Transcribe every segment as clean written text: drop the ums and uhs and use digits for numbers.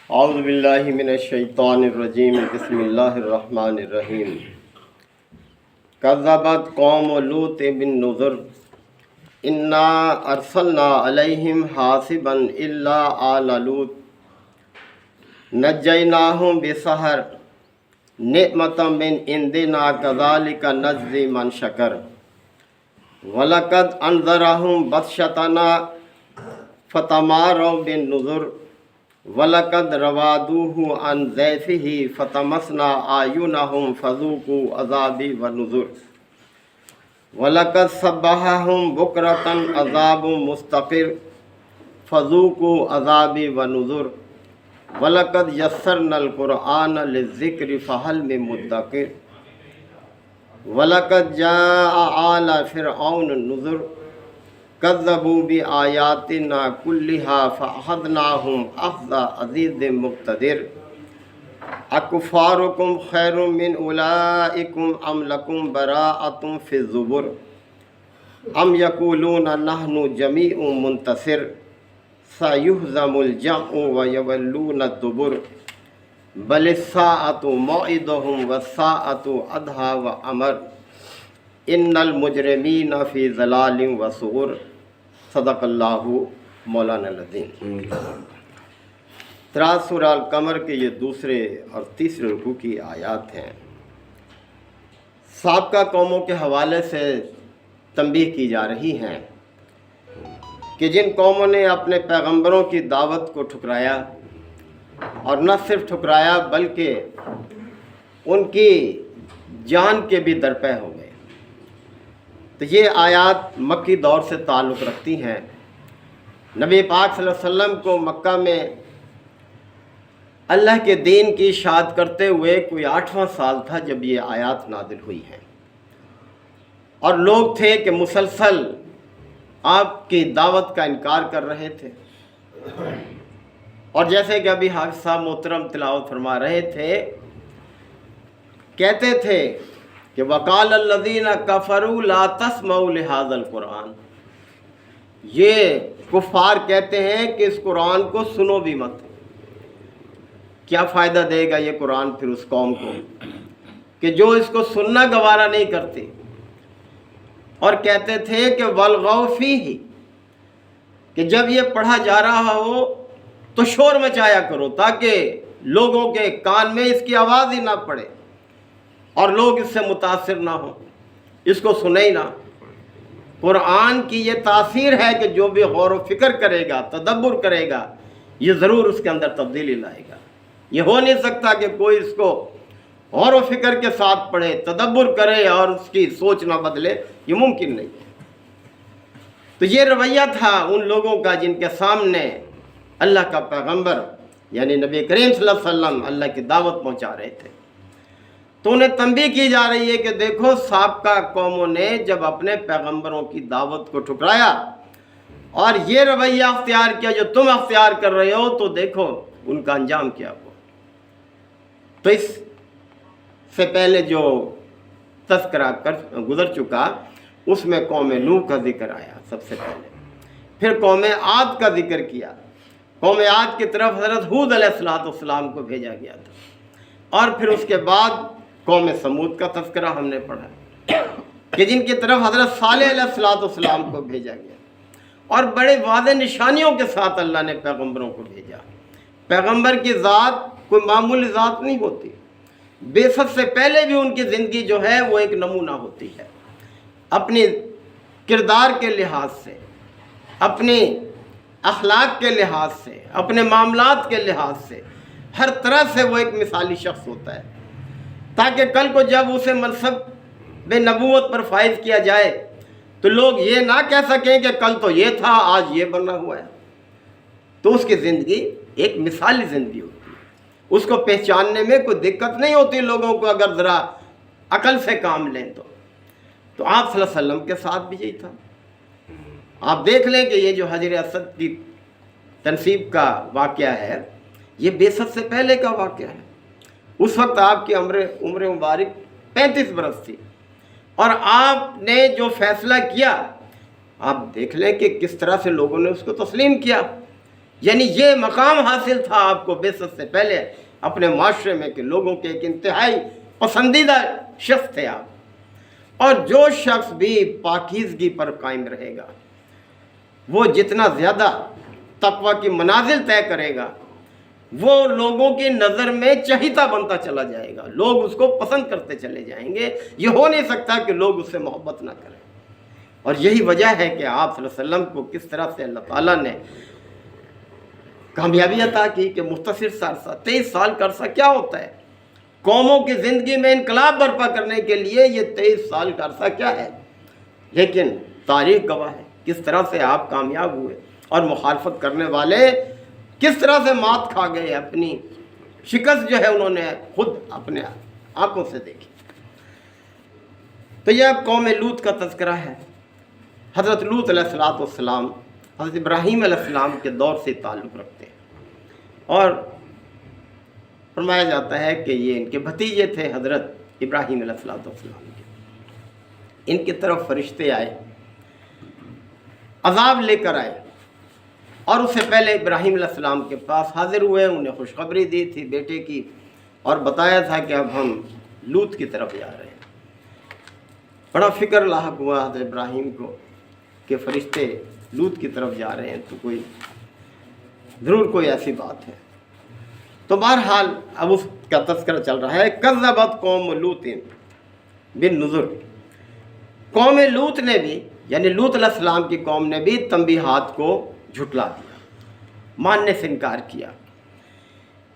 اعوذ باللہ من الشیطان الرجیم بسم اللہ الرحمن الرحیم کذبت قوم لوط بالنذر انا ارسلنا علیہم حاصبا الا آل لوط نجیناہم بسحر نعمتا من عندنا کذالک نجزی من شکر وَلَقَدْ أَنذَرَهُمْ بَطْشَتَنَا فَتَمَارَوْا بِالنُّذُرِ وَلَقَدْ رَوَادُوهُ عَنْ ضَيْفِهِ فَطَمَسْنَا أَعْيُنَهُمْ فَذُوقُوا عَذَابِي وَنُذُرِ وَلَقَدْ صَبَّحَهُمْ بُكْرَةً عَذَابٌ مُسْتَقِرٌ فَذُوقُوا عَذَابِي وَنُذُرِ وَلَقَدْ يَسَّرْنَا الْقُرْآنَ لِلذِّكْرِ فَهَلْ مِن مُدَّكِرٍ وَلَقَدْ جَاءَ آلَ فِرْعَوْنَ النُّذُرُ كَذَّبُوا بِآيَاتِنَا كُلِّهَا فَأَخَذْنَاهُمْ أَخْذَ عَزِيزٍ مُقْتَدِرٍ أَكُفَّارُكُمْ خَيْرٌ مِّنْ أُولَٰئِكُمْ أَمْ لَكُمْ بَرَاءَةٌ فِي الزُّبُرِ أَمْ يَقُولُونَ نَحْنُ جَمِيعٌ مُّنتَصِرٌ سَيُهْزَمُ الْجَمْعُ وَيُوَلُّونَ الدُّبُرَ بل الساعة موعدهم والساعة أدهى وأمر ان المجرمین فی ضلال وسعر صدق اللہ مولانا العظیم۔ سورہ القمر کے یہ دوسرے اور تیسرے رکوع کی آیات ہیں۔ سابقہ قوموں کے حوالے سے تنبیہ کی جا رہی ہیں کہ جن قوموں نے اپنے پیغمبروں کی دعوت کو ٹھکرایا اور نہ صرف ٹھکرایا بلکہ ان کی جان کے بھی درپے ہو گئے، تو یہ آیات مکی دور سے تعلق رکھتی ہیں۔ نبی پاک صلی اللہ علیہ وسلم کو مکہ میں اللہ کے دین کی اشاعت کرتے ہوئے کوئی 8واں سال تھا جب یہ آیات نازل ہوئی ہیں، اور لوگ تھے کہ مسلسل آپ کی دعوت کا انکار کر رہے تھے، اور جیسے کہ ابھی حافظ صاحب محترم تلاوت فرما رہے تھے، کہتے تھے کہ وَقَالَ الَّذِينَ كَفَرُوا لَا تَسْمَعُوا لِهَذَا الْقُرْآنِ، یہ کفار کہتے ہیں کہ اس قرآن کو سنو بھی مت۔ کیا فائدہ دے گا یہ قرآن پھر اس قوم کو کہ جو اس کو سننا گوارا نہیں کرتی، اور کہتے تھے کہ وَالْغَوْا فِيهِ، کہ جب یہ پڑھا جا رہا ہو تو شور مچایا کرو تاکہ لوگوں کے کان میں اس کی آواز ہی نہ پڑے اور لوگ اس سے متاثر نہ ہوں، اس کو سنے ہی نہ۔ قرآن کی یہ تاثیر ہے کہ جو بھی غور و فکر کرے گا، تدبر کرے گا، یہ ضرور اس کے اندر تبدیلی لائے گا۔ یہ ہو نہیں سکتا کہ کوئی اس کو غور و فکر کے ساتھ پڑھے، تدبر کرے اور اس کی سوچ نہ بدلے، یہ ممکن نہیں۔ تو یہ رویہ تھا ان لوگوں کا جن کے سامنے اللہ کا پیغمبر یعنی نبی کریم صلی اللہ علیہ وسلم اللہ کی دعوت پہنچا رہے تھے۔ تو انہیں تنبیہ کی جا رہی ہے کہ دیکھو سابقہ قوموں نے جب اپنے پیغمبروں کی دعوت کو ٹھکرایا اور یہ رویہ اختیار کیا جو تم اختیار کر رہے ہو، تو دیکھو ان کا انجام کیا ہوا۔ تو اس سے پہلے جو تذکرہ گزر چکا اس میں قوم نوح کا ذکر آیا سب سے پہلے، پھر قوم عاد کا ذکر کیا۔ قوم عاد کی طرف حضرت ہود علیہ السلام کو بھیجا گیا تھا، اور پھر اس کے بعد قوم سمود کا تذکرہ ہم نے پڑھا کہ جن کی طرف حضرت صالح علیہ السلام کو بھیجا گیا، اور بڑے واضح نشانیوں کے ساتھ اللہ نے پیغمبروں کو بھیجا۔ پیغمبر کی ذات کوئی معمولی ذات نہیں ہوتی، بعثت سے پہلے بھی ان کی زندگی جو ہے وہ ایک نمونہ ہوتی ہے، اپنی کردار کے لحاظ سے، اپنی اخلاق کے لحاظ سے، اپنے معاملات کے لحاظ سے، ہر طرح سے وہ ایک مثالی شخص ہوتا ہے، تاکہ کل کو جب اسے منصب نبوت پر فائز کیا جائے تو لوگ یہ نہ کہہ سکیں کہ کل تو یہ تھا آج یہ بنا ہوا ہے۔ تو اس کی زندگی ایک مثالی زندگی ہوتی ہے، اس کو پہچاننے میں کوئی دقت نہیں ہوتی لوگوں کو اگر ذرا عقل سے کام لیں تو آپ صلی اللہ علیہ وسلم کے ساتھ بھی یہی تھا۔ آپ دیکھ لیں کہ یہ جو حجر اسود کی تنصیب کا واقعہ ہے یہ بعثت سے پہلے کا واقعہ ہے۔ اس وقت آپ کی عمر مبارک 35 برس تھی، اور آپ نے جو فیصلہ کیا آپ دیکھ لیں کہ کس طرح سے لوگوں نے اس کو تسلیم کیا یعنی یہ مقام حاصل تھا آپ کو بعثت سے پہلے اپنے معاشرے میں کہ لوگوں کے ایک انتہائی پسندیدہ شخص تھے آپ۔ اور جو شخص بھی پاکیزگی پر قائم رہے گا، وہ جتنا زیادہ تقوی کی منازل طے کرے گا، وہ لوگوں کی نظر میں چہیتا بنتا چلا جائے گا، لوگ اس کو پسند کرتے چلے جائیں گے۔ یہ ہو نہیں سکتا کہ لوگ اس سے محبت نہ کریں۔ اور یہی وجہ ہے کہ آپ صلی اللہ علیہ وسلم کو کس طرح سے اللہ تعالیٰ نے کامیابی عطا کی کہ مختصر سا عرصہ، 23 سال کا عرصہ کیا ہوتا ہے؟ قوموں کی زندگی میں انقلاب برپا کرنے کے لیے یہ 23 سال کا عرصہ کیا ہے؟ لیکن تاریخ گواہ ہے کس طرح سے آپ کامیاب ہوئے، اور مخالفت کرنے والے کس طرح سے مات کھا گئے، اپنی شکست جو ہے انہوں نے خود اپنے آنکھوں سے دیکھی۔ تو یہ قوم لوط کا تذکرہ ہے۔ حضرت لوط علیہ السلام حضرت ابراہیم علیہ السلام کے دور سے تعلق رکھتے ہیں، اور فرمایا جاتا ہے کہ یہ ان کے بھتیجے تھے حضرت ابراہیم علیہ السلام کے۔ ان کی طرف فرشتے آئے، عذاب لے کر آئے، اور اس سے پہلے ابراہیم علیہ السلام کے پاس حاضر ہوئے، انہیں خوشخبری دی تھی بیٹے کی، اور بتایا تھا کہ اب ہم لوط کی طرف جا رہے ہیں۔ بڑا فکر لاحق ہوا حضرت ابراہیم کو کہ فرشتے لوط کی طرف جا رہے ہیں تو ضرور کوئی ایسی بات ہے۔ تو بہرحال اب اس کا تذکرہ چل رہا ہے۔ کذبت قوم لوط بالنذر، قوم لوط نے بھی، یعنی لوط علیہ السلام کی قوم نے بھی تنبیہات کو جھٹلا دیا، ماننے سے انکار کیا۔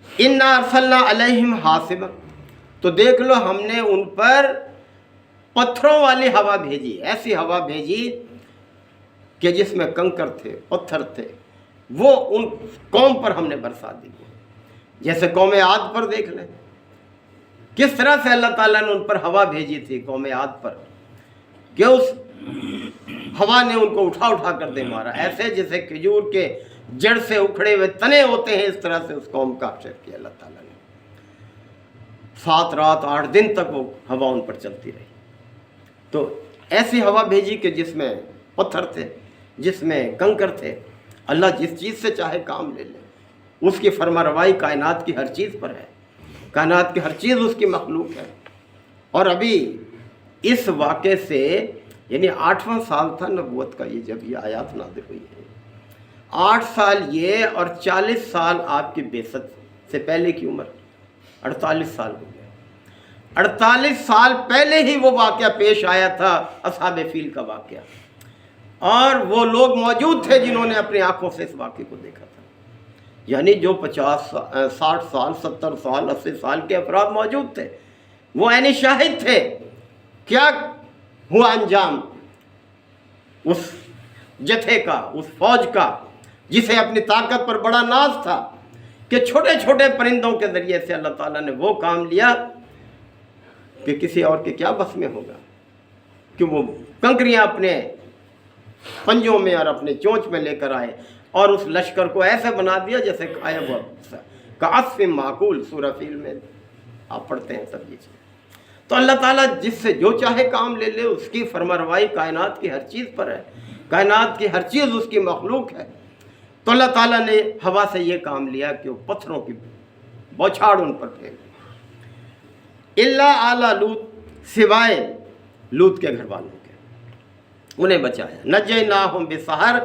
انا ارسلنا علیہم حاصبا، تو دیکھ لو ہم نے ان پر پتھروں والی ہوا بھیجی، ایسی ہوا بھیجی کہ جس میں کنکر تھے، پتھر تھے، وہ ان قوم پر ہم نے برسا دی۔ جیسے قوم عاد پر دیکھ لیں کس طرح سے اللہ تعالیٰ نے ان پر ہوا بھیجی تھی قوم عاد پر، کہ اس ہوا نے ان کو اٹھا اٹھا کر دے مارا، ایسے جیسے کھجور کے جڑ سے اکھڑے ہوئے تنے ہوتے ہیں، اس طرح سے اس قوم کا حشر کیا اللہ تعالیٰ نے۔ 7 رات 8 دن تک وہ ہوا ان پر چلتی رہی۔ تو ایسی ہوا بھیجی کہ جس میں پتھر تھے، جس میں کنکر تھے۔ اللہ جس چیز سے چاہے کام لے لے، اس کی فرما روائی کائنات کی ہر چیز پر ہے، کائنات کی ہر چیز اس کی مخلوق ہے۔ اور ابھی اس واقعے سے، یعنی 8واں سال تھا نبوت کا یہ جب یہ آیات نازل ہوئی ہے، 8 سال یہ اور 40 سال آپ کی بعثت سے پہلے کی عمر، 48 سال ہو گئے۔ 48 سال پہلے ہی وہ واقعہ پیش آیا تھا، اصحاب فیل کا واقعہ، اور وہ لوگ موجود تھے جنہوں نے اپنی آنکھوں سے اس واقعے کو دیکھا تھا۔ یعنی جو 50 60 سال 70 سال 80 سال کے افراد موجود تھے، وہ عینی شاہد تھے۔ کیا ہوا انجام اس جتھے کا، اس فوج کا، جسے اپنی طاقت پر بڑا ناز تھا کہ چھوٹے چھوٹے پرندوں کے ذریعے سے اللہ تعالیٰ نے وہ کام لیا کہ کسی اور کے کیا بس میں ہوگا، کہ وہ کنکریاں اپنے پنجوں میں اور اپنے چونچ میں لے کر آئے، اور اس لشکر کو ایسے بنا دیا جیسے کھایا ہوا کعصف معقول، سورہ فیل میں آپ پڑھتے ہیں سب یہ چیز۔ تو اللہ تعالیٰ جس سے جو چاہے کام لے لے، اس کی فرما روائی کائنات کی ہر چیز پر ہے، کائنات کی ہر چیز اس کی مخلوق ہے۔ تو اللہ تعالیٰ نے ہوا سے یہ کام لیا کہ وہ پتھروں کی بوچھاڑ ان پر پھینک، الا آل لوط، سوائے لوط کے گھر والوں کے، انہیں بچایا۔ نجیناہم بسحر،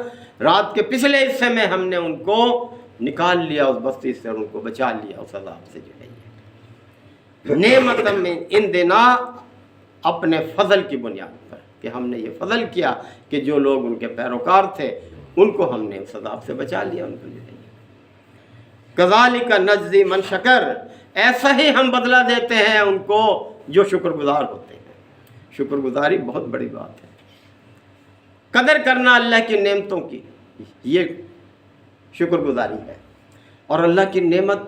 رات کے پچھلے حصے میں ہم نے ان کو نکال لیا اس بستی سے اور ان کو بچا لیا اس عذاب سے جو ہے۔ نعمت میں ان دینا، اپنے فضل کی بنیاد پر، کہ ہم نے یہ فضل کیا کہ جو لوگ ان کے پیروکار تھے ان کو ہم نے اس عذاب سے بچا لیا، ان کو جو ہے۔ کذالک نجزی من شکر، ایسا ہی ہم بدلہ دیتے ہیں ان کو جو شکر گزار ہوتے ہیں۔ شکر گزاری بہت بڑی بات ہے، قدر کرنا اللہ کی نعمتوں کی، یہ شکر گزاری ہے۔ اور اللہ کی نعمت،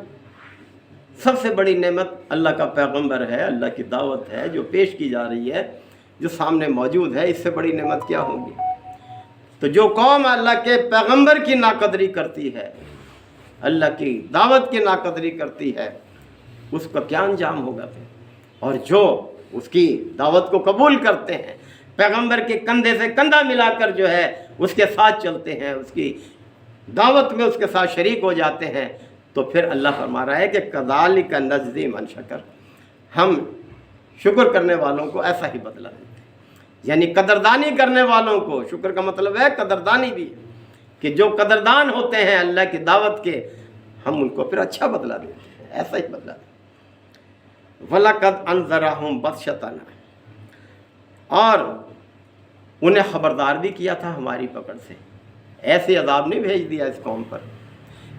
سب سے بڑی نعمت اللہ کا پیغمبر ہے، اللہ کی دعوت ہے جو پیش کی جا رہی ہے، جو سامنے موجود ہے، اس سے بڑی نعمت کیا ہوگی؟ تو جو قوم اللہ کے پیغمبر کی ناقدری کرتی ہے، اللہ کی دعوت کی ناقدری کرتی ہے، اس کا کیا انجام ہوگا پھر؟ اور جو اس کی دعوت کو قبول کرتے ہیں، پیغمبر کے کندھے سے کندھا ملا کر جو ہے اس کے ساتھ چلتے ہیں، اس کی دعوت میں اس کے ساتھ شریک ہو جاتے ہیں، تو پھر اللہ فرما رہا ہے کہ کذالک نجزی من شکر، ہم شکر کرنے والوں کو ایسا ہی بدلہ دیتے ہیں۔ یعنی قدردانی کرنے والوں کو، شکر کا مطلب ہے قدردانی بھی، کہ جو قدردان ہوتے ہیں اللہ کی دعوت کے، ہم ان کو پھر اچھا بدلہ دیتے ہیں، ایسا ہی بدلہ دیتے ہیں۔ وَلَقَدْ أَنذَرَهُمْ بَطْشَتَنَا، اور انہیں خبردار بھی کیا تھا ہماری پکڑ سے، ایسے عذاب نہیں بھیج دیا اس قوم پر۔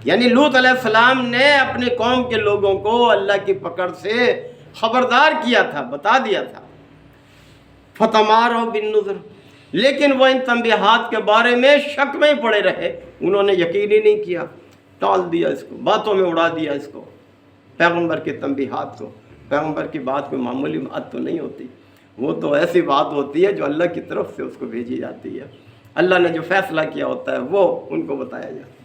یعنی لوط علیہ السلام نے اپنے قوم کے لوگوں کو اللہ کی پکڑ سے خبردار کیا تھا، بتا دیا تھا۔ فَتَمَارَوْا بِالنُّذُرِ، لیکن وہ ان تنبیہات کے بارے میں شک میں پڑے رہے، انہوں نے یقین ہی نہیں کیا، ٹال دیا اس کو، باتوں میں اڑا دیا اس کو، پیغمبر کے تنبیہات کو۔ پیغمبر کی بات کوئی معمولی بات تو نہیں ہوتی، وہ تو ایسی بات ہوتی ہے جو اللہ کی طرف سے اس کو بھیجی جاتی ہے، اللہ نے جو فیصلہ کیا ہوتا ہے وہ ان کو بتایا جاتا ہے۔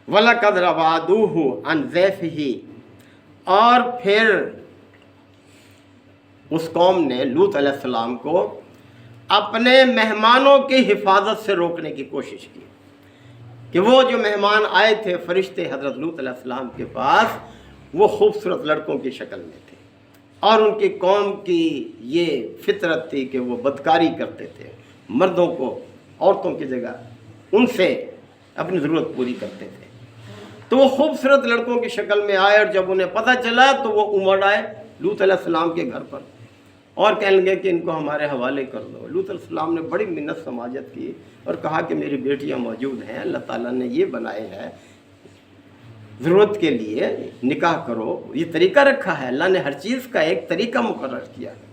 وَلَقَدْ رَوَادُوهُ عَنْ ضَيْفِهِ، اور پھر اس قوم نے لوط علیہ السلام کو اپنے مہمانوں کی حفاظت سے روکنے کی کوشش کی، کہ وہ جو مہمان آئے تھے فرشتے حضرت لوط علیہ السلام کے پاس، وہ خوبصورت لڑکوں کی شکل میں تھے، اور ان کی قوم کی یہ فطرت تھی کہ وہ بدکاری کرتے تھے، مردوں کو عورتوں کی جگہ ان سے اپنی ضرورت پوری کرتے تھے۔ تو وہ خوبصورت لڑکوں کی شکل میں آئے، اور جب انہیں پتہ چلا تو وہ امڑ آئے لوط علیہ السلام کے گھر پر، اور کہنے لگے کہ ان کو ہمارے حوالے کر دو۔ لوط علیہ السلام نے بڑی منت سماجت کی اور کہا کہ میری بیٹیاں موجود ہیں، اللہ تعالیٰ نے یہ بنائے ہیں ضرورت کے لیے، نکاح کرو، یہ طریقہ رکھا ہے، اللہ نے ہر چیز کا ایک طریقہ مقرر کیا ہے۔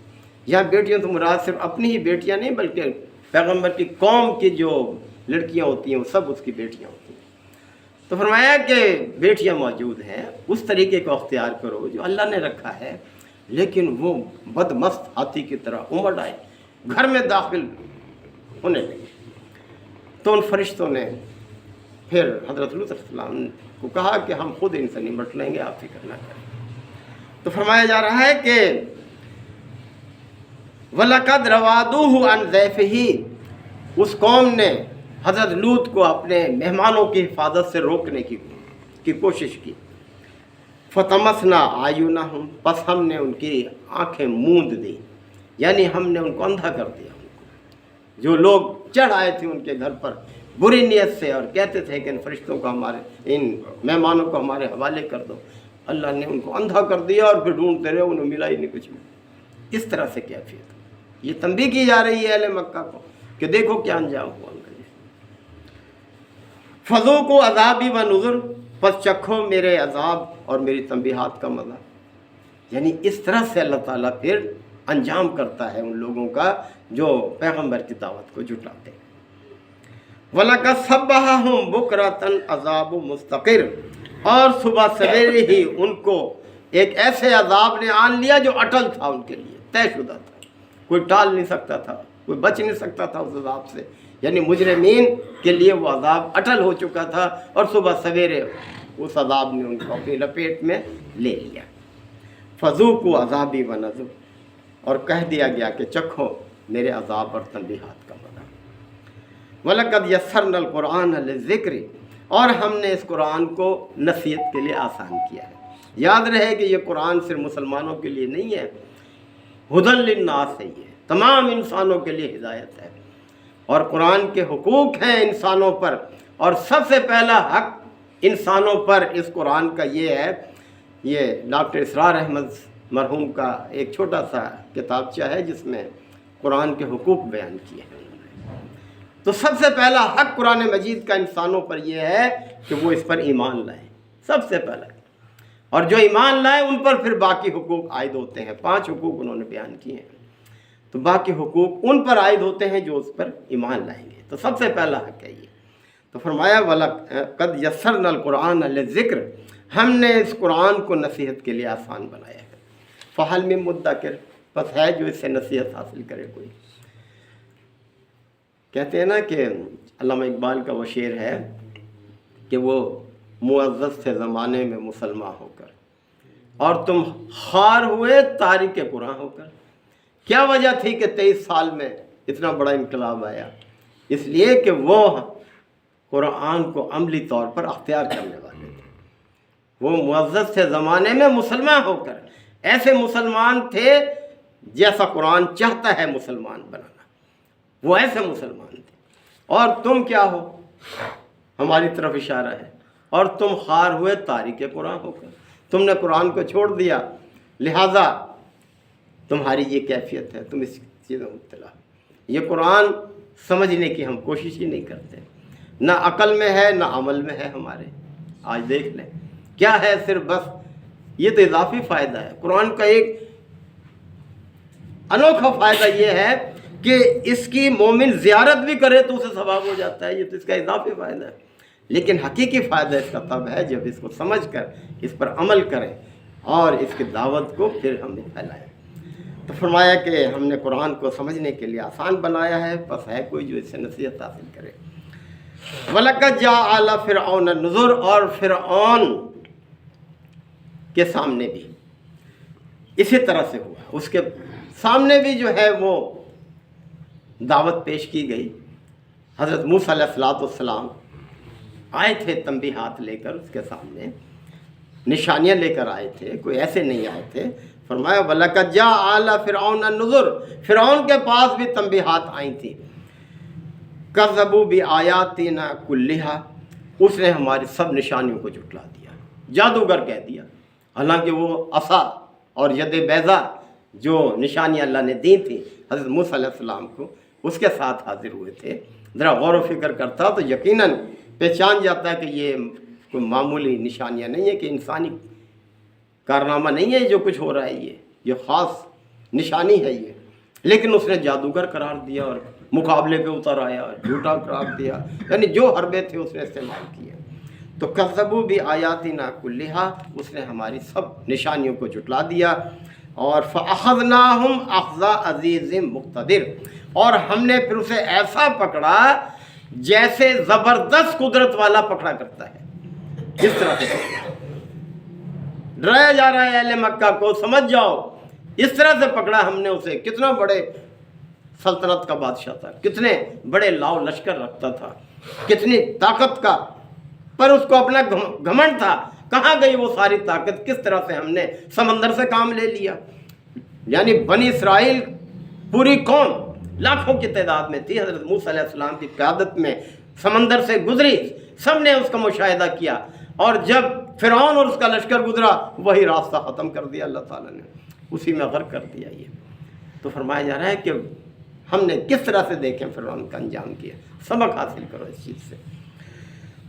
یہاں بیٹیاں تو مراد صرف اپنی ہی بیٹیاں نہیں، بلکہ پیغمبر کی قوم کی جو لڑکیاں ہوتی ہیں وہ سب اس کی بیٹیاں ہوتی ہیں۔ تو فرمایا کہ بیٹیاں موجود ہیں، اس طریقے کو اختیار کرو جو اللہ نے رکھا ہے، لیکن وہ بدمست ہاتھی کی طرح امڑ آئے، گھر میں داخل ہونے لگے۔ تو ان فرشتوں نے پھر حضرت لوط علیہ السلام کو کہا کہ ہم خود ان سے نمٹ لیں گے، آپ فکر نہ کریں۔ تو فرمایا جا رہا ہے کہ وَلَقَدْ رَوَادُوهُ عَنْ ضَيْفِهِ، اس قوم نے حضرت لوط کو اپنے مہمانوں کی حفاظت سے روکنے کی کوشش کی۔ فَطَمَسْنَا أَعْيُنَهُمْ، پس ہم نے ان کی آنکھیں موند دی، یعنی ہم نے ان کو اندھا کر دیا۔ ان کو جو لوگ چڑھ آئے تھے ان کے گھر پر بری نیت سے اور کہتے تھے کہ ان فرشتوں کو ان مہمانوں کو ہمارے حوالے کر دو، اللہ نے ان کو اندھا کر دیا، اور پھر ڈھونڈتے رہے، انہیں ملا ہی نہیں کچھ بھی۔ اس طرح سے کیفیت، یہ تنبیہ کی جا رہی ہے اہل مکہ کو کہ دیکھو کیا انجام ہوا ان کا۔ فذوقوا عذابی و نذر، پس چکھو میرے عذاب اور میری تنبیہات کا مزہ۔ یعنی اس طرح سے اللہ تعالیٰ پھر انجام کرتا ہے ان لوگوں کا جو پیغمبر کی دعوت کو جھٹلاتے ہیں۔ وَلَقَدْ صَبَّحَهُمْ بُكْرَةً عَذَابٌ مُسْتَقِرٌ، اور صبح سویرے ہی ان کو ایک ایسے عذاب نے آن لیا جو اٹل تھا، ان کے لیے طے شدہ تھا، کوئی ٹال نہیں سکتا تھا، کوئی بچ نہیں سکتا تھا اس عذاب سے۔ یعنی مجرمین کے لیے وہ عذاب اٹل ہو چکا تھا، اور صبح سویرے اس عذاب نے ان کو اپنی لپیٹ میں لے لیا۔ فذوقوا عذابی و نذر، اور کہہ دیا گیا کہ چکھو میرے عذاب اور تنبیہات کا مزہ۔ وَلَقَدْ يَسَّرْنَا الْقُرْآنَ لِلذِّكْرِ، اور ہم نے اس قرآن کو نصیحت کے لیے آسان کیا ہے۔ یاد رہے کہ یہ قرآن صرف مسلمانوں کے لیے نہیں ہے، ہدی للناس ہے، یہ تمام انسانوں کے لیے ہدایت ہے، اور قرآن کے حقوق ہیں انسانوں پر، اور سب سے پہلا حق انسانوں پر اس قرآن کا یہ ہے۔ یہ ڈاکٹر اسرار احمد مرحوم کا ایک چھوٹا سا کتابچہ ہے جس میں قرآن کے حقوق بیان کیے ہیں۔ تو سب سے پہلا حق قرآن مجید کا انسانوں پر یہ ہے کہ وہ اس پر ایمان لائیں، سب سے پہلا، اور جو ایمان لائیں ان پر پھر باقی حقوق عائد ہوتے ہیں۔ 5 حقوق انہوں نے بیان کیے ہیں، تو باقی حقوق ان پر عائد ہوتے ہیں جو اس پر ایمان لائیں گے۔ تو سب سے پہلا حق ہے یہ۔ تو فرمایا وَلَقَدْ يَسَّرْنَا الْقُرْآنَ لِلذِّكْرِ، ہم نے اس قرآن کو نصیحت کے لیے آسان بنایا ہے۔ فَهَلْ مِن مُدَّكِرٍ، بس ہے جو اس سے نصیحت حاصل کرے کوئی۔ کہتے ہیں نا کہ علامہ اقبال کا وہ شعر ہے کہ وہ معزز تھے زمانے میں مسلمان ہو کر، اور تم خوار ہوئے تارک قرآن ہو کر۔ کیا وجہ تھی کہ 23 سال میں اتنا بڑا انقلاب آیا؟ اس لیے کہ وہ قرآن کو عملی طور پر اختیار کرنے والے تھے۔ وہ معزز سے زمانے میں مسلمان ہو کر ایسے مسلمان تھے جیسا قرآن چاہتا ہے مسلمان بنانا، وہ ایسے مسلمان تھے۔ اور تم کیا ہو؟ ہماری طرف اشارہ ہے، اور تم خوار ہوئے تاریک قرآن ہو کر، تم نے قرآن کو چھوڑ دیا، لہٰذا تمہاری یہ کیفیت ہے، تم اس چیز میں مبتلا۔ یہ قرآن سمجھنے کی ہم کوشش ہی نہیں کرتے، نہ عقل میں ہے نہ عمل میں ہے ہمارے۔ آج دیکھ لیں کیا ہے، صرف بس یہ تو اضافی فائدہ ہے۔ قرآن کا ایک انوکھا فائدہ یہ ہے کہ اس کی مومن زیارت بھی کرے تو اسے ثواب ہو جاتا ہے، یہ تو اس کا اضافی فائدہ ہے۔ لیکن حقیقی فائدہ اس کا تب ہے جب اس کو سمجھ کر اس پر عمل کریں اور اس کی دعوت کو پھر ہم پھیلائیں۔ تو فرمایا کہ ہم نے قرآن کو سمجھنے کے لیے آسان بنایا ہے، بس ہے کوئی جو اس سے نصیحت حاصل کرے۔ وَلَقَدْ جَاءَ آلَ فِرْعَوْنَ النُّذُرُ، اور فرعون کے سامنے بھی اسی طرح سے ہوا، اس کے سامنے بھی جو ہے وہ دعوت پیش کی گئی۔ حضرت موسیٰ علیہ السلام آئے تھے تنبیہات لے کر، اس کے سامنے نشانیاں لے کر آئے تھے، کوئی ایسے نہیں آئے تھے۔ فرمایا وَلَقَدْ جَاءَ آلَ فِرْعَوْنَ النُّذُرُ، فرعون کے پاس بھی تنبیہات آئی تھیں۔ کذبوا بآیاتنا کلھا، اس نے ہماری سب نشانیوں کو جھٹلا دیا، جادوگر کہہ دیا، حالانکہ وہ عصا اور ید بیضا جو نشانیاں اللہ نے دی تھیں حضرت موسیٰ علیہ السلام کو، اس کے ساتھ حاضر ہوئے تھے۔ ذرا غور و فکر کرتا تو یقیناً پہچان جاتا ہے کہ یہ کوئی معمولی نشانیاں نہیں ہے، کہ انسانی کارنامہ نہیں ہے جو کچھ ہو رہا ہے، یہ خاص نشانی ہے یہ۔ لیکن اس نے جادوگر قرار دیا اور مقابلے پہ اتر آیا، جھوٹا قرار دیا، یعنی جو حربے تھے اس نے استعمال کیا۔ تو کذبوا بآیاتنا کلھا، اس نے ہماری سب نشانیوں کو جھٹلا دیا۔ اور فَأَخَذْنَاهُمْ أَخْذَ عَزِيزٍ مُقْتَدِرٍ، اور ہم نے پھر اسے ایسا پکڑا جیسے زبردست قدرت والا پکڑا کرتا ہے، اس طرح سے پکڑا۔ ڈرایا جا رہا ہے اہل مکہ کو، سمجھ جاؤ، اس طرح سے پکڑا ہم نے اسے۔ کتنا بڑے سلطنت کا بادشاہ تھا، کتنے بڑے لاؤ لشکر رکھتا تھا، کتنی طاقت کا، پر اس کو اپنا گھمنڈ تھا۔ کہاں گئی وہ ساری طاقت؟ کس طرح سے ہم نے سمندر سے کام لے لیا۔ یعنی بنی اسرائیل پوری قوم لاکھوں کی تعداد میں تھی، حضرت موسیٰ علیہ السلام کی قیادت میں سمندر سے گزری، سب نے اس کا مشاہدہ کیا، اور جب فرعون اور اس کا لشکر گزرا وہی راستہ ختم کر دیا اللہ تعالیٰ نے، اسی میں غرق کر دیا۔ یہ تو فرمایا جا رہا ہے کہ ہم نے کس طرح سے دیکھیں فرعون کا انجام کیا، سبق حاصل کرو اس چیز سے۔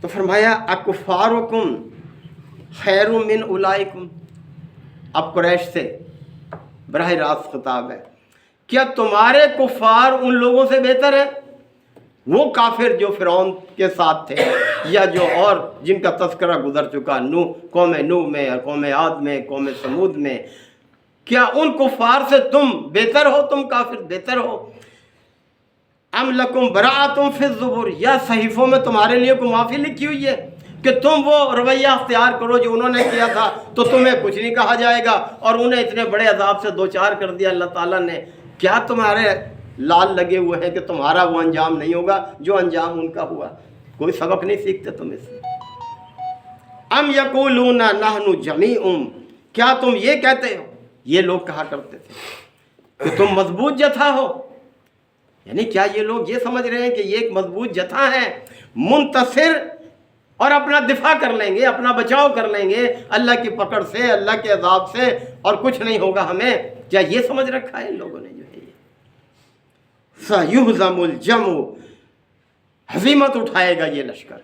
تو فرمایا اکفارکم خیر من اولئکم، اب قریش سے براہ راست خطاب ہے، کیا تمہارے کفار ان لوگوں سے بہتر ہیں؟ وہ کافر جو فرعون کے ساتھ تھے یا جو اور جن کا تذکرہ گزر چکا، قوم نوح میں، قوم عاد میں، قوم سمود میں، کیا ان کفار سے تم بہتر ہو؟ تم کافر بہتر ہو؟ ام لکم براءۃ فی الزبر، یا صحیفوں میں تمہارے لیے کوئی معافی لکھی ہوئی ہے کہ تم وہ رویہ اختیار کرو جو انہوں نے کیا تھا تو تمہیں کچھ نہیں کہا جائے گا، اور انہیں اتنے بڑے عذاب سے دوچار کر دیا اللہ تعالیٰ نے۔ کیا تمہارے لال لگے ہوئے ہیں کہ تمہارا وہ انجام نہیں ہوگا جو انجام ان کا ہوا؟ کوئی سبق نہیں سیکھتے تم اس سے۔ ام یقولون نحن جمیع، کیا تم یہ کہتے ہو، یہ لوگ کہا کرتے تھے کہ تم مضبوط جتھا ہو، یعنی کیا یہ لوگ یہ سمجھ رہے ہیں کہ یہ ایک مضبوط جتھا ہے، منتصر، اور اپنا دفاع کر لیں گے، اپنا بچاؤ کر لیں گے اللہ کی پکڑ سے، اللہ کے عذاب سے، اور کچھ نہیں ہوگا ہمیں؟ کیا یہ سمجھ رکھا ہے ان لوگوں نے؟ جو ہے یہ سَيُهْزَمُ الْجَمْعُ، ہزیمت اٹھائے گا یہ لشکر،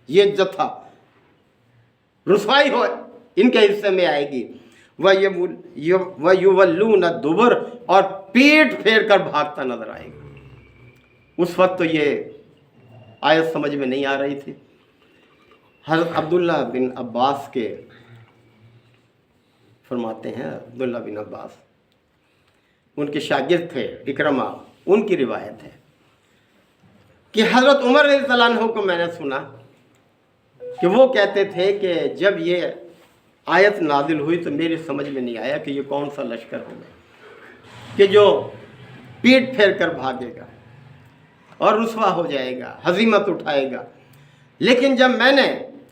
یہ جتھا رسوائی ہو ان کے حصے میں آئے گی۔ وَيُوَلُّونَ الدُّبُرَ، اور پیٹ پھیر کر بھاگتا نظر آئے گا۔ اس وقت تو یہ آیت سمجھ میں نہیں آ رہی تھی۔ حضرت عبداللہ بن عباس کے فرماتے ہیں، عبداللہ بن عباس ان کے شاگرد تھے اکرمہ، ان کی روایت ہے کہ حضرت عمر رضی اللہ عنہ کو میں نے سنا کہ وہ کہتے تھے کہ جب یہ آیت نازل ہوئی تو میری سمجھ میں نہیں آیا کہ یہ کون سا لشکر ہوگا کہ جو پیٹ پھیر کر بھاگے گا اور رسوا ہو جائے گا، ہزیمت اٹھائے گا۔ لیکن جب میں نے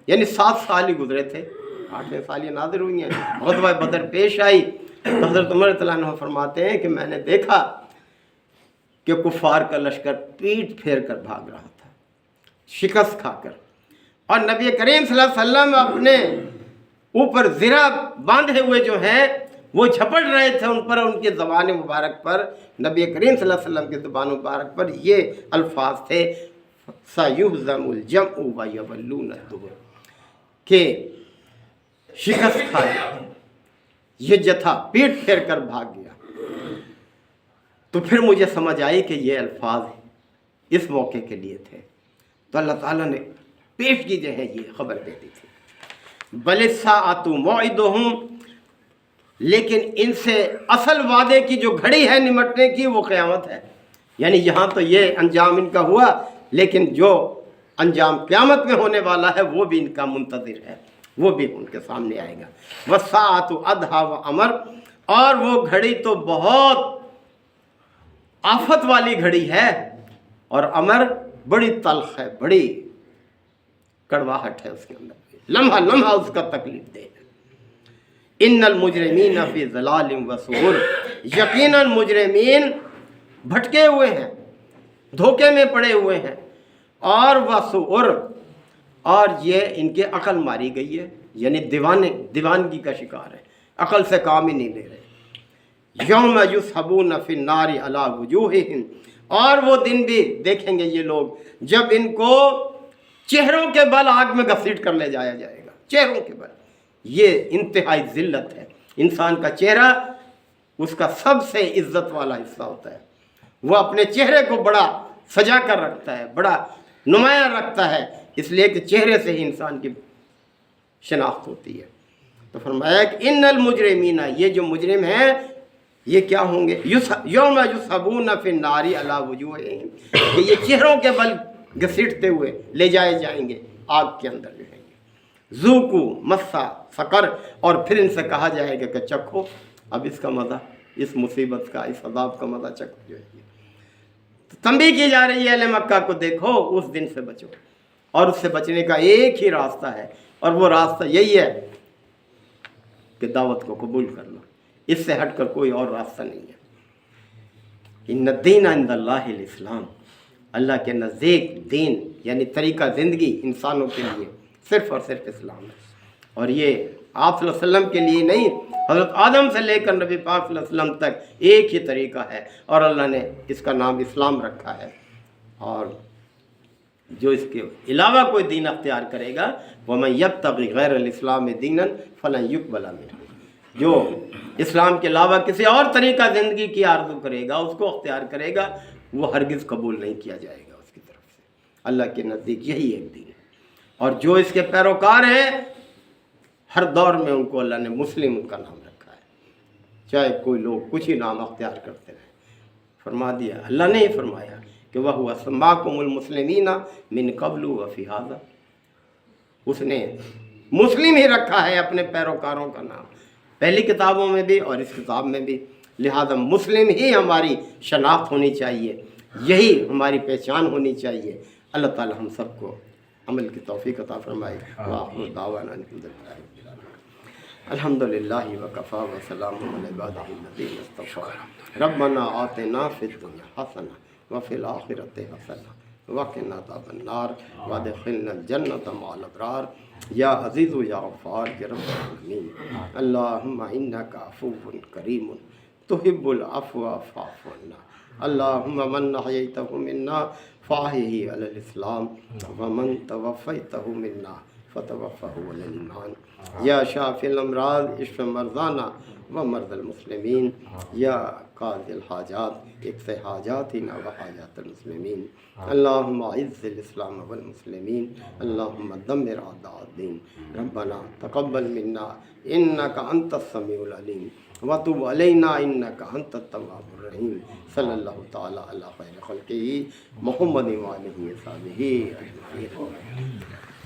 یعنی 7 سال ہی گزرے تھے، 8ویں سال یہ نازل ہوئی ہیں، غزوہ بدر پیش آئی، تو حضرت عمر رضی اللہ عنہ فرماتے ہیں کہ میں نے دیکھا کہ کفار کا لشکر پیٹ پھیر کر بھاگ رہا تھا، شکست کھا کر، اور نبی کریم صلی اللہ علیہ وسلم اپنے اوپر زرہ باندھے ہوئے جو ہیں وہ جھپٹ رہے تھے ان پر، ان کی زبان مبارک پر، نبی کریم صلی اللہ علیہ وسلم کی زبان مبارک پر یہ الفاظ تھے سَيُهْزَمُ الْجَمْعُ وَيَوَلُّونَ الدُّبُرَ، کہ شکست کھایا، یہ جتھا پیٹ پھیر کر بھاگ گیا۔ تو پھر مجھے سمجھ آئی کہ یہ الفاظ اس موقع کے لیے تھے، تو اللہ تعالیٰ نے پیشگی جو ہے یہ خبر دے دی تھی۔ بَلِ السَّاعَةُ مَوْعِدُهُمْ، لیکن ان سے اصل وعدے کی جو گھڑی ہے نمٹنے کی وہ قیامت ہے، یعنی یہاں تو یہ انجام ان کا ہوا، لیکن جو انجام قیامت میں ہونے والا ہے وہ بھی ان کا منتظر ہے، وہ بھی ان کے سامنے آئے گا۔ وَالسَّاعَةُ أَدْهَىٰ وَأَمَرُ، اور وہ گھڑی تو بہت آفت والی گھڑی ہے، اور امر بڑی تلخ ہے، بڑی کڑواہٹ ہے اس کے اندر، لمحہ لمحہ اس کا تکلیف دے ہے۔ ان المجرمین فی ضلال و سعور، یقیناً مجرمین بھٹکے ہوئے ہیں، دھوکے میں پڑے ہوئے ہیں، اور وسعور، اور یہ ان کے عقل ماری گئی ہے، یعنی دیوانگی کا شکار ہے، عقل سے کام ہی نہیں لے رہے۔ یوم یسحبون فی النار علی وجوہہم، اور وہ دن بھی دیکھیں گے یہ لوگ جب ان کو چہروں کے بل آگ میں گھسیٹ کر لے جایا جائے گا، چہروں کے بل۔ یہ انتہائی ذلت ہے، انسان کا چہرہ اس کا سب سے عزت والا حصہ ہوتا ہے، وہ اپنے چہرے کو بڑا سجا کر رکھتا ہے، بڑا نمایاں رکھتا ہے، اس لیے کہ چہرے سے ہی انسان کی شناخت ہوتی ہے۔ تو فرمایا کہ ان المجرمین، یہ جو مجرم ہیں یہ کیا ہوں گے، یوم یسحبون فی النار علی وجوہہم، کہ یہ چہروں کے بل گھسیٹتے ہوئے لے جائے جائیں گے آگ کے اندر جو ہے۔ ذوقوا مَسَّ سقر، اور پھر ان سے کہا جائے گا کہ چکھو اب اس کا مزہ، اس مصیبت کا، اس عذاب کا مزہ چکھو جو ہے۔ تو تنبیہ کی جا رہی ہے اہل مکہ کو، دیکھو اس دن سے بچو، اور اس سے بچنے کا ایک ہی راستہ ہے، اور وہ راستہ یہی ہے کہ دعوت کو قبول کر لو، اس سے ہٹ کر کوئی اور راستہ نہیں ہے۔ ان الدین عند اللہ الاسلام، اللہ کے نزدیک دین یعنی طریقہ زندگی انسانوں کے لیے صرف اور صرف اسلام ہے، اور یہ آپ صلی اللہ علیہ وسلم کے لیے نہیں، حضرت آدم سے لے کر نبی پاک صلی اللہ علیہ وسلم تک ایک ہی طریقہ ہے، اور اللہ نے اس کا نام اسلام رکھا ہے۔ اور جو اس کے علاوہ کوئی دین اختیار کرے گا، وَمَن يَبْتَغِ غَيْرَ الْإِسْلَامِ دِينًا فَلَن يُقْبَلَ مِنْهُ، جو اسلام کے علاوہ کسی اور طریقہ زندگی کی آرزو کرے گا، اس کو اختیار کرے گا، وہ ہرگز قبول نہیں کیا جائے گا اس کی طرف سے۔ اللہ کے نزدیک یہی ایک دین ہے، اور جو اس کے پیروکار ہیں ہر دور میں ان کو اللہ نے مسلم ان کا نام رکھا ہے، چاہے کوئی لوگ کچھ ہی نام اختیار کرتے رہے۔ فرما دیا اللہ نے ہی فرمایا کہ وَهُوَ سَمَّاكُمُ الْمُسْلِمِينَ مِن قَبْلُ وَفِي هَذَا، اس نے مسلم ہی رکھا ہے اپنے پیروکاروں کا نام، پہلی کتابوں میں بھی اور اس کتاب میں بھی، لہذا مسلم ہی ہماری شناخت ہونی چاہیے، یہی ہماری پہچان ہونی چاہیے۔ اللہ تعالی ہم سب کو عمل کی توفیق عطا فرمائے۔ وآخر دعوانا الحمدللہ وکفا وسلام علی عبادہ الذین اصطفی۔ ربنا آتنا فی الدنیا حسنہ وفی الآخرۃ حسنہ وقنا عذاب النار وادخلنا الجنۃ مع الابرار یا عزیز یا غفار یا رب العالمین۔ اللہم انک عفو کریم تحب العفو فاعف عنا۔ اللہم من احییتہ منا فاحیہ علی الاسلام ومن توفیتہ منا فتوفہ علی الایمان۔ یا شافی الامراض اشف مرضانا ومرضى المسلمین، یا قاضی الحاجات اقض حاجاتنا وحاجات المسلمین۔ اللہم اعز الاسلام والمسلمین، اللہم دمر اعداء الدین۔ ربنا تقبل منا انک انت السمیع العلیم وتب علینا انک انت التواب الرحیم۔ صلی اللہ تعالی علی خیر خلقہ محمد وآلہ وصحبہ اجمعین۔